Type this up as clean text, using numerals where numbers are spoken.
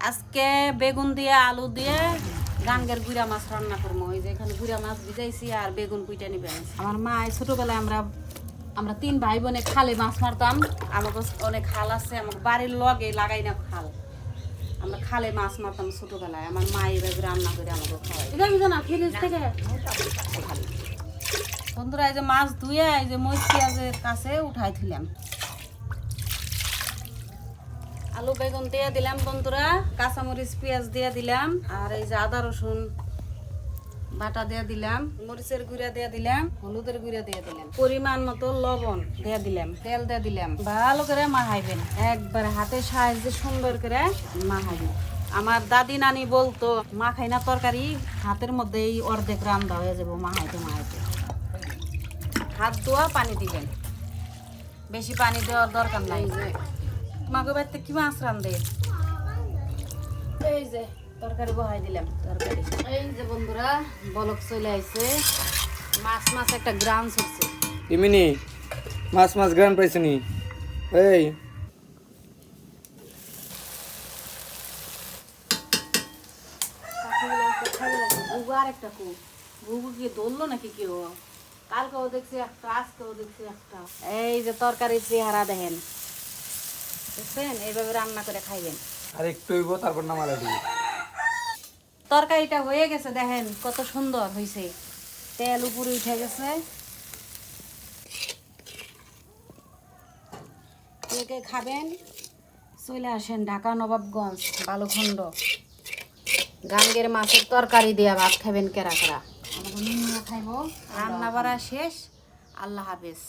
আজকে বেগুন দিয়ে আলু দিয়ে গাঙ্গের গুড়া মাছ রান্না করবো। ওই যে এখানে গুড়া মাছ ভিজাইছি আর বেগুন কুইটা নিবে। আমার মা ছোটবেলায় আমরা 3 ভাই বোনে খালে মাছ মারতাম। আমাকে অনেক খাল আছে, আমার বাড়ির লগে লাগাই না খাল। আমরা খালে মাছ মারতাম ছোটবেলায়। আমার মা এইভাবে রান্না করে আমাকে খাওয়াই। এটা বুঝো না ফ্রিজ থেকে বন্ধুরা এই যে মাছ ধুয়ে এই যে মরিচ পেঁয়াজের কাছে উঠাই দিলাম। আলু বেগুন দিয়ে দিলাম বন্ধুরা, কাঁচামরিচ পেঁয়াজ দিয়ে দিলাম, আর এই যে আদা রসুন বাটা দিয়ে দিলাম, মরিচের গুঁড়া দিয়ে দিলাম, হলুদের গুঁড়া দিয়ে দিলাম, পরিমাণ মতো লবণ দিয়ে দিলাম, তেল দিয়ে দিলাম। ভালো করে মাখাইবেন, একবার হাতের সাহায্যে সুন্দর করে মাখাইবেন। আমার দাদি নানি বলতো মাখাই না তরকারি হাতের মধ্যেই অর্ধেক রান্না হয়ে যাবো মাখাইতে মাখাইতে। হাত ধোয়া পানি দিবেন, বেশি পানি দেওয়ার দরকার নাই। মাগো বাড়িতে কি মাছ রান্ধে? এই যে তরকারি বহাই দিলাম। তরকারি এই যে বন্ধুরা বলক চলে আইছে। মাছ মাছ একটা গ্রাম ছুটছে। ইমিনি মাছ মাছ গ্রাম পাইছে নি? এই বুবু আর একটা কু বুবু কি ধরলো নাকি কেউ? কালকেও দেখছি একটা, আজকেও দেখছি একটা। এই যে তরকারির চেহারা দেখেন, বুঝছেন? এইভাবে রান্না করে খাইবেন। আর একটু হইব তারপর নামালা দিবি। তরকারিটা হয়ে গেছে, দেখেন কত সুন্দর হয়েছে, তেল উপরে উঠে গেছে। কে কে খাবেন চলে আসেন ঢাকা নবাবগঞ্জ বালুখণ্ড। গাঙ্গের মাছের তরকারি দিয়ে ভাত খাবেন কেরা কেরা। আমাকে নিয়ে খাইব। রান্না বাড়া শেষ। আল্লাহ হাফেজ।